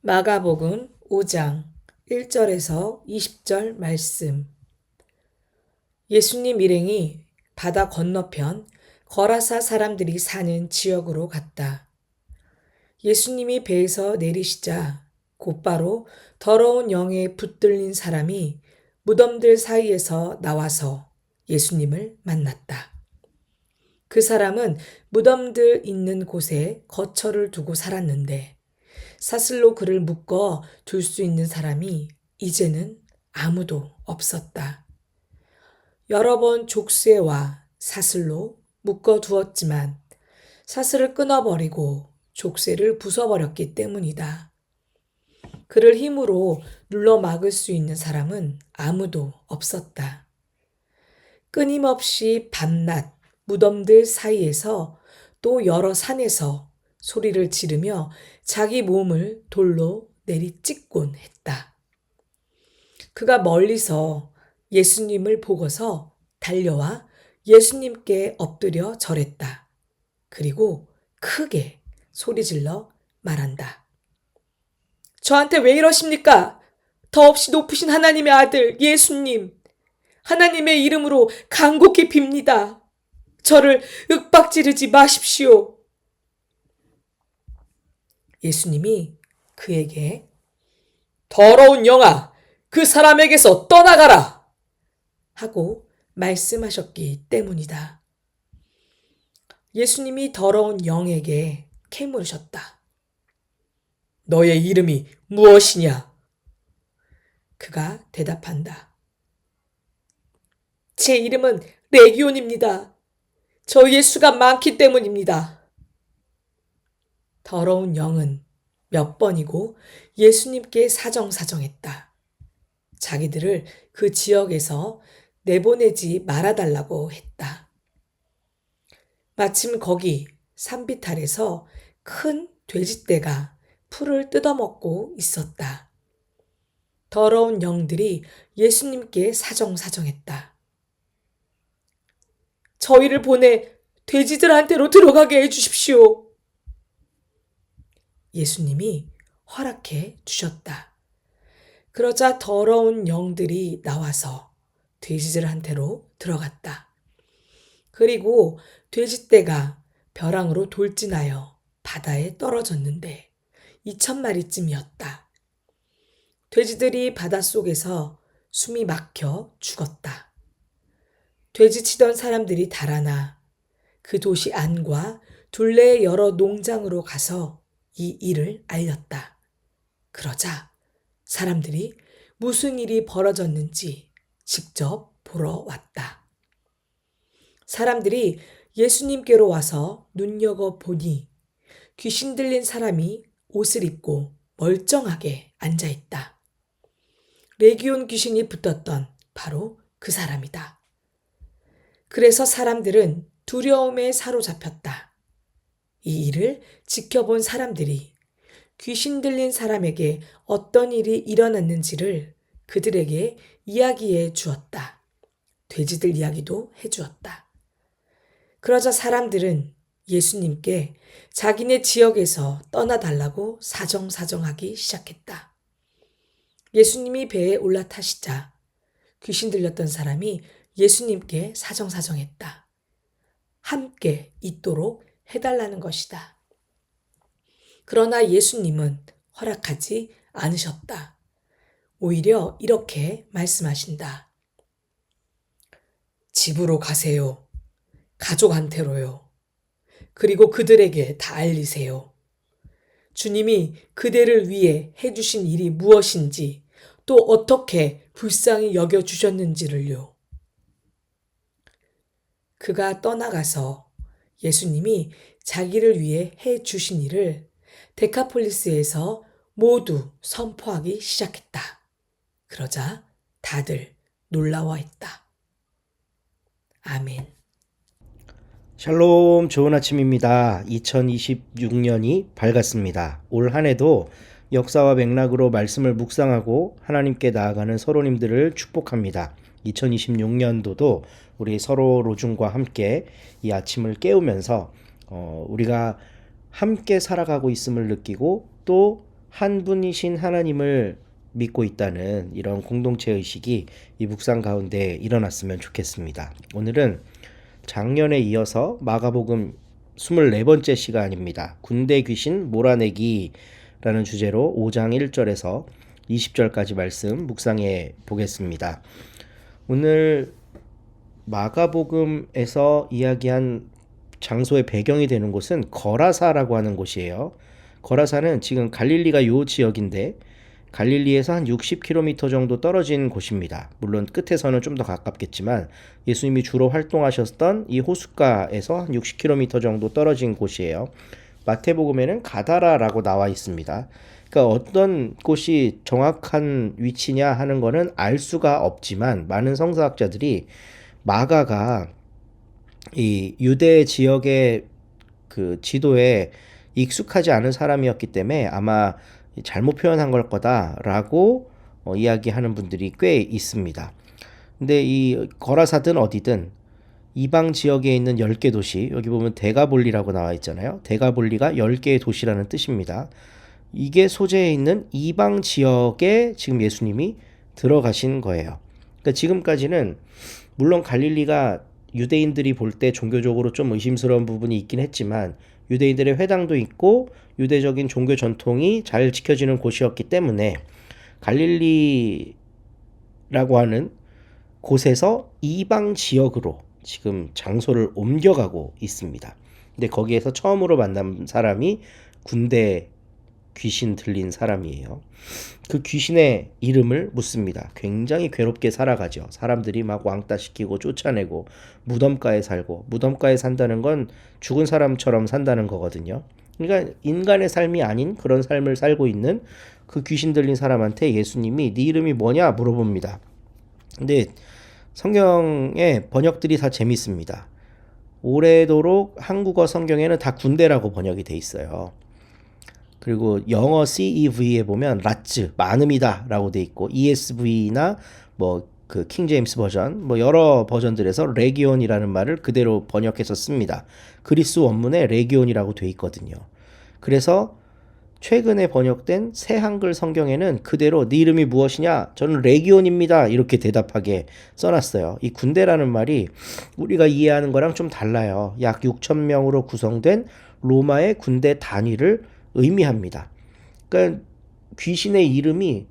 마가복음 5장 1절에서 20절 말씀. 예수님 일행이 바다 건너편 거라사 사람들이 사는 지역으로 갔다. 예수님이 배에서 내리시자 곧바로 더러운 영에 붙들린 사람이 무덤들 사이에서 나와서 예수님을 만났다. 그 사람은 무덤들 있는 곳에 거처를 두고 살았는데 사슬로 그를 묶어 둘 수 있는 사람이 이제는 아무도 없었다. 여러 번 족쇄와 사슬로 묶어 두었지만 사슬을 끊어버리고 족쇄를 부숴버렸기 때문이다. 그를 힘으로 눌러 막을 수 있는 사람은 아무도 없었다. 끊임없이 밤낮 무덤들 사이에서 또 여러 산에서 소리를 지르며 자기 몸을 돌로 내리찍곤 했다. 그가 멀리서 예수님을 보고서 달려와 예수님께 엎드려 절했다. 그리고 크게 소리질러 말한다. 저한테 왜 이러십니까? 더없이 높으신 하나님의 아들 예수님, 하나님의 이름으로 간곡히 빕니다. 저를 윽박지르지 마십시오. 예수님이 그에게 더러운 영아, 그 사람에게서 떠나가라! 하고 말씀하셨기 때문이다. 예수님이 더러운 영에게 캐물으셨다. 너의 이름이 무엇이냐? 그가 대답한다. 제 이름은 레기온입니다. 저희의 수가 많기 때문입니다. 더러운 영은 몇 번이고 예수님께 사정사정했다. 자기들을 그 지역에서 내보내지 말아달라고 했다. 마침 거기 산비탈에서 큰 돼지떼가 풀을 뜯어먹고 있었다. 더러운 영들이 예수님께 사정사정했다. 저희를 보내 돼지들한테로 들어가게 해주십시오. 예수님이 허락해 주셨다. 그러자 더러운 영들이 나와서 돼지들한테로 들어갔다. 그리고 돼지떼가 벼랑으로 돌진하여 바다에 떨어졌는데 2,000마리쯤이었다. 돼지들이 바닷속에서 숨이 막혀 죽었다. 돼지치던 사람들이 달아나 그 도시 안과 둘레의 여러 농장으로 가서 이 일을 알렸다. 그러자 사람들이 무슨 일이 벌어졌는지 직접 보러 왔다. 사람들이 예수님께로 와서 눈여겨보니 귀신 들린 사람이 옷을 입고 멀쩡하게 앉아있다. 레기온 귀신이 붙었던 바로 그 사람이다. 그래서 사람들은 두려움에 사로잡혔다. 이 일을 지켜본 사람들이 귀신 들린 사람에게 어떤 일이 일어났는지를 그들에게 이야기해 주었다. 돼지들 이야기도 해 주었다. 그러자 사람들은 예수님께 자기네 지역에서 떠나달라고 사정사정하기 시작했다. 예수님이 배에 올라타시자 귀신 들렸던 사람이 예수님께 사정사정했다. 함께 있도록 해달라는 것이다. 그러나 예수님은 허락하지 않으셨다. 오히려 이렇게 말씀하신다. 집으로 가세요. 가족한테로요. 그리고 그들에게 다 알리세요. 주님이 그대를 위해 해주신 일이 무엇인지 또 어떻게 불쌍히 여겨주셨는지를요. 그가 떠나가서 예수님이 자기를 위해 해주신 일을 데카폴리스에서 모두 선포하기 시작했다. 그러자 다들 놀라워했다. 아멘. 샬롬, 좋은 아침입니다. 2026년이 밝았습니다. 올 한 해도 역사와 맥락으로 말씀을 묵상하고 하나님께 나아가는 서로님들을 축복합니다. 2026년도도 우리 서로 로중과 함께 이 아침을 깨우면서 우리가 함께 살아가고 있음을 느끼고 또 한 분이신 하나님을 믿고 있다는 이런 공동체 의식이 이 묵상 가운데 일어났으면 좋겠습니다. 오늘은 작년에 이어서 마가복음 24번째 시간입니다. 군대 귀신 몰아내기라는 주제로 5장 1절에서 20절까지 말씀 묵상해 보겠습니다. 오늘 마가복음에서 이야기한 장소의 배경이 되는 곳은 거라사라고 하는 곳이에요. 거라사는 지금 갈릴리가 요 지역인데 갈릴리에서 한 60km 정도 떨어진 곳입니다. 물론 끝에서는 좀 더 가깝겠지만 예수님이 주로 활동하셨던 이 호숫가에서 한 60km 정도 떨어진 곳이에요. 마태복음에는 가다라라고 나와 있습니다. 그러니까 어떤 곳이 정확한 위치냐 하는 거는 알 수가 없지만 많은 성서학자들이 마가가 이 유대 지역의 그 지도에 익숙하지 않은 사람이었기 때문에 아마 잘못 표현한 걸 거다라고 이야기하는 분들이 꽤 있습니다. 근데 이 거라사든 어디든 이방 지역에 있는 10개 도시, 여기 보면 데가볼리라고 나와 있잖아요. 데가볼리가 10개의 도시라는 뜻입니다. 이게 소재에 있는 이방 지역에 지금 예수님이 들어가신 거예요. 그러니까 지금까지는 물론 갈릴리가 유대인들이 볼 때 종교적으로 좀 의심스러운 부분이 있긴 했지만 유대인들의 회당도 있고 유대적인 종교 전통이 잘 지켜지는 곳이었기 때문에 갈릴리라고 하는 곳에서 이방 지역으로 지금 장소를 옮겨가고 있습니다. 근데 거기에서 처음으로 만난 사람이 군대 귀신 들린 사람이에요. 그 귀신의 이름을 묻습니다. 굉장히 괴롭게 살아가죠. 사람들이 막 왕따시키고 쫓아내고 무덤가에 살고, 무덤가에 산다는 건 죽은 사람처럼 산다는 거거든요. 그러니까 인간의 삶이 아닌 그런 삶을 살고 있는 그 귀신 들린 사람한테 예수님이 네 이름이 뭐냐 물어봅니다. 근데 성경의 번역들이 다 재밌습니다. 오래도록 한국어 성경에는 다 군대라고 번역이 돼 있어요. 그리고 영어 CEV에 보면 라츠 많음이다 라고 돼 있고 ESV나 뭐 그 킹제임스 버전 뭐 여러 버전들에서 레기온이라는 말을 그대로 번역해서 씁니다. 그리스 원문에 레기온이라고 돼 있거든요. 그래서 최근에 번역된 새 한글 성경에는 그대로 네 이름이 무엇이냐? 저는 레기온입니다. 이렇게 대답하게 써놨어요. 이 군대라는 말이 우리가 이해하는 거랑 좀 달라요. 약 6천 명으로 구성된 로마의 군대 단위를 의미합니다. 그러니까 귀신의 이름이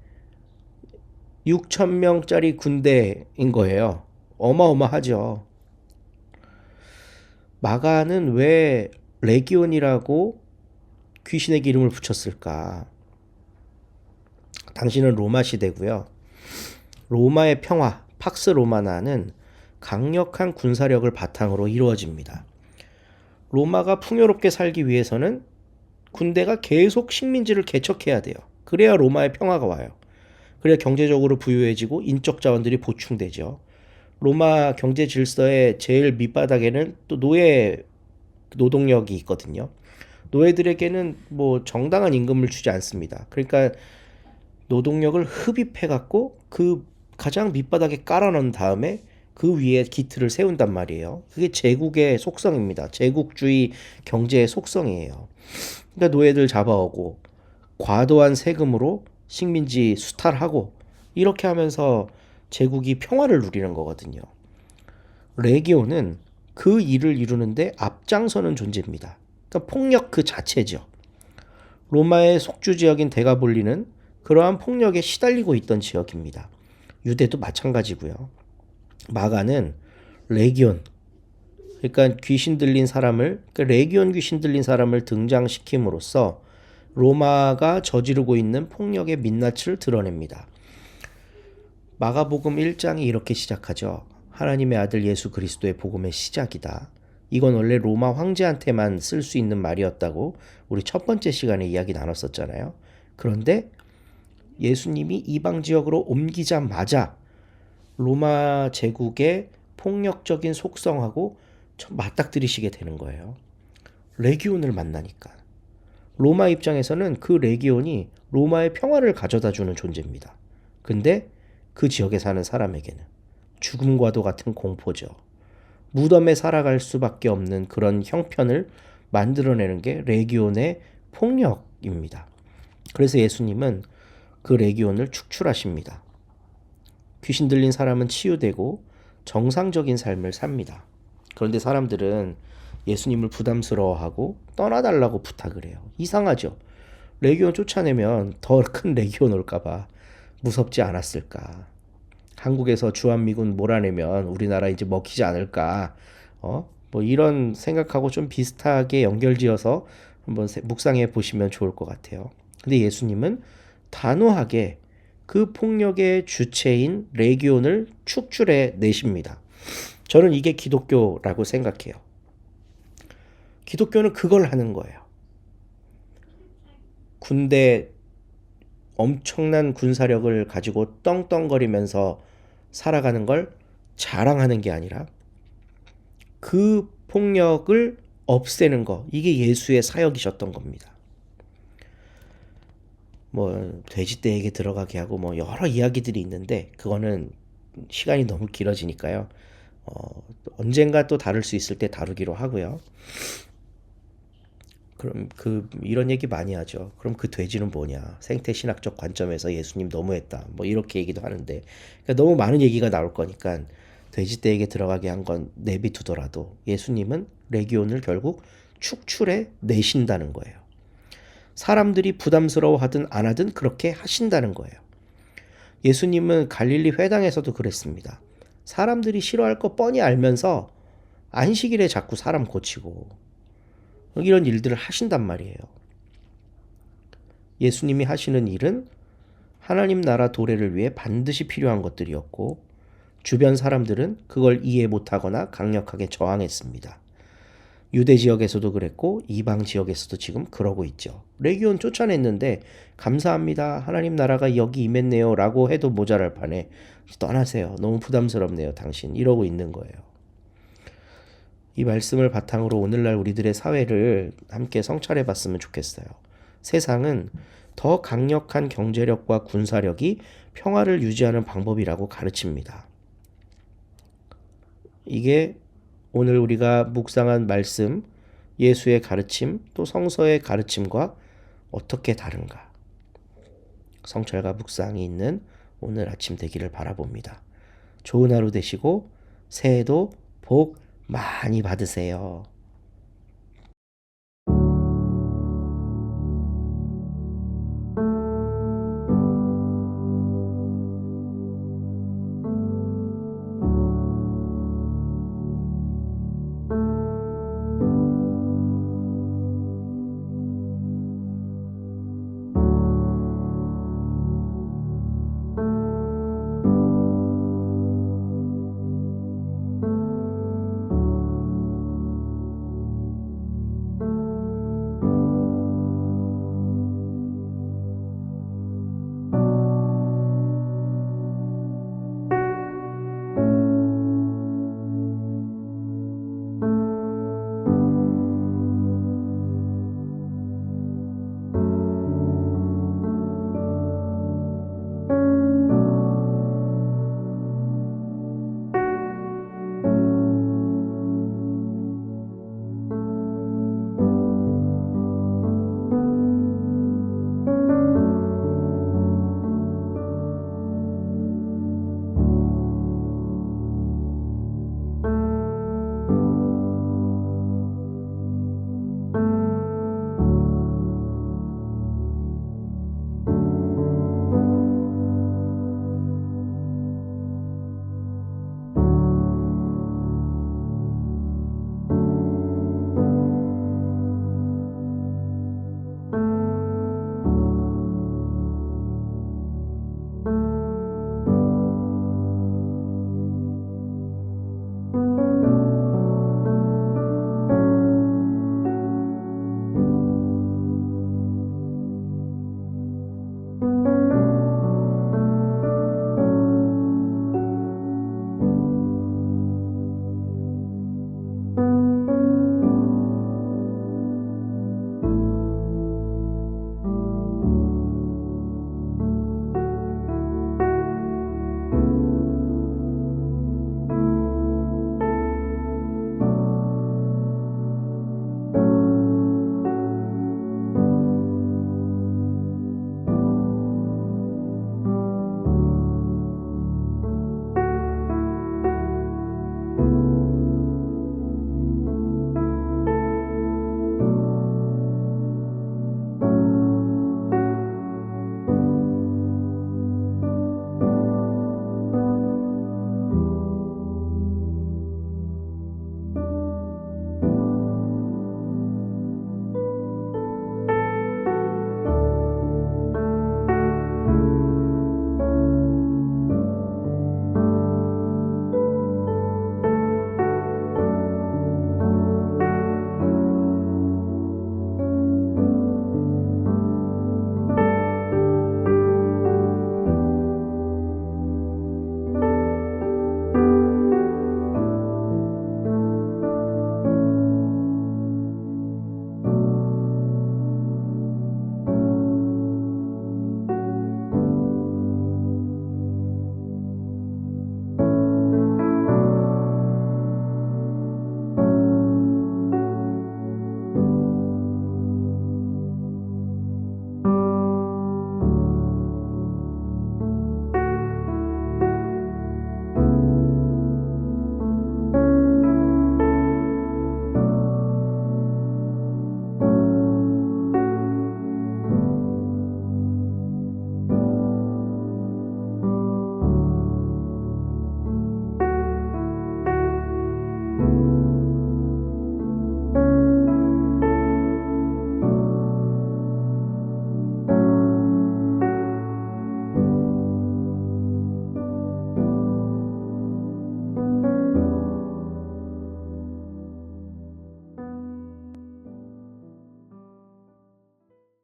6천 명짜리 군대인 거예요. 어마어마하죠. 마가는 왜 레기온이라고 귀신의 이름을 붙였을까? 당시는 로마 시대고요. 로마의 평화, 팍스 로마나는 강력한 군사력을 바탕으로 이루어집니다. 로마가 풍요롭게 살기 위해서는 군대가 계속 식민지를 개척해야 돼요. 그래야 로마의 평화가 와요. 그래야 경제적으로 부유해지고 인적 자원들이 보충되죠. 로마 경제 질서의 제일 밑바닥에는 또 노예 노동력이 있거든요. 노예들에게는 뭐 정당한 임금을 주지 않습니다. 그러니까 노동력을 흡입해갖고 그 가장 밑바닥에 깔아놓은 다음에 그 위에 기틀을 세운단 말이에요. 그게 제국의 속성입니다. 제국주의 경제의 속성이에요. 그러니까 노예들 잡아오고 과도한 세금으로 식민지 수탈하고 이렇게 하면서 제국이 평화를 누리는 거거든요. 레기온은 그 일을 이루는데 앞장서는 존재입니다. 그러니까 폭력 그 자체죠. 로마의 속주 지역인 데가볼리는 그러한 폭력에 시달리고 있던 지역입니다. 유대도 마찬가지고요. 마가는 레기온, 그러니까 귀신 들린 사람을, 그러니까 레기온 귀신 들린 사람을 등장시킴으로써 로마가 저지르고 있는 폭력의 민낯을 드러냅니다. 마가복음 1장이 이렇게 시작하죠. 하나님의 아들 예수 그리스도의 복음의 시작이다. 이건 원래 로마 황제한테만 쓸 수 있는 말이었다고 우리 첫 번째 시간에 이야기 나눴었잖아요. 그런데 예수님이 이방 지역으로 옮기자마자 로마 제국의 폭력적인 속성하고 맞닥뜨리시게 되는 거예요. 레기온을 만나니까. 로마 입장에서는 그 레기온이 로마의 평화를 가져다 주는 존재입니다. 근데 그 지역에 사는 사람에게는 죽음과도 같은 공포죠. 무덤에 살아갈 수밖에 없는 그런 형편을 만들어내는 게 레기온의 폭력입니다. 그래서 예수님은 그 레기온을 축출하십니다. 귀신 들린 사람은 치유되고 정상적인 삶을 삽니다. 그런데 사람들은 예수님을 부담스러워하고 떠나달라고 부탁을 해요. 이상하죠? 레기온 쫓아내면 더 큰 레기온 올까봐 무섭지 않았을까? 한국에서 주한미군 몰아내면 우리나라 이제 먹히지 않을까? 뭐 이런 생각하고 좀 비슷하게 연결지어서 한번 묵상해 보시면 좋을 것 같아요. 근데 예수님은 단호하게 그 폭력의 주체인 레기온을 축출해 내십니다. 저는 이게 기독교라고 생각해요. 기독교는 그걸 하는 거예요. 군대 엄청난 군사력을 가지고 떵떵거리면서 살아가는 걸 자랑하는 게 아니라 그 폭력을 없애는 거, 이게 예수의 사역이셨던 겁니다. 뭐 돼지떼에게 들어가게 하고 뭐 여러 이야기들이 있는데 그거는 시간이 너무 길어지니까요. 언젠가 또 다룰 수 있을 때 다루기로 하고요. 그럼 이런 얘기 많이 하죠. 그럼 그 돼지는 뭐냐? 생태 신학적 관점에서 예수님 너무했다. 뭐 이렇게 얘기도 하는데 그러니까 너무 많은 얘기가 나올 거니까 돼지떼에게 들어가게 한 건 내비두더라도 예수님은 레기온을 결국 축출해 내신다는 거예요. 사람들이 부담스러워하든 안 하든 그렇게 하신다는 거예요. 예수님은 갈릴리 회당에서도 그랬습니다. 사람들이 싫어할 거 뻔히 알면서 안식일에 자꾸 사람 고치고 이런 일들을 하신단 말이에요. 예수님이 하시는 일은 하나님 나라 도래를 위해 반드시 필요한 것들이었고 주변 사람들은 그걸 이해 못하거나 강력하게 저항했습니다. 유대 지역에서도 그랬고 이방 지역에서도 지금 그러고 있죠. 레기온 쫓아냈는데 감사합니다. 하나님 나라가 여기 임했네요 라고 해도 모자랄 판에 떠나세요. 너무 부담스럽네요 당신. 이러고 있는 거예요. 이 말씀을 바탕으로 오늘날 우리들의 사회를 함께 성찰해 봤으면 좋겠어요. 세상은 더 강력한 경제력과 군사력이 평화를 유지하는 방법이라고 가르칩니다. 이게 오늘 우리가 묵상한 말씀, 예수의 가르침, 또 성서의 가르침과 어떻게 다른가? 성찰과 묵상이 있는 오늘 아침 되기를 바라봅니다. 좋은 하루 되시고 새해도 복 많이 받으세요.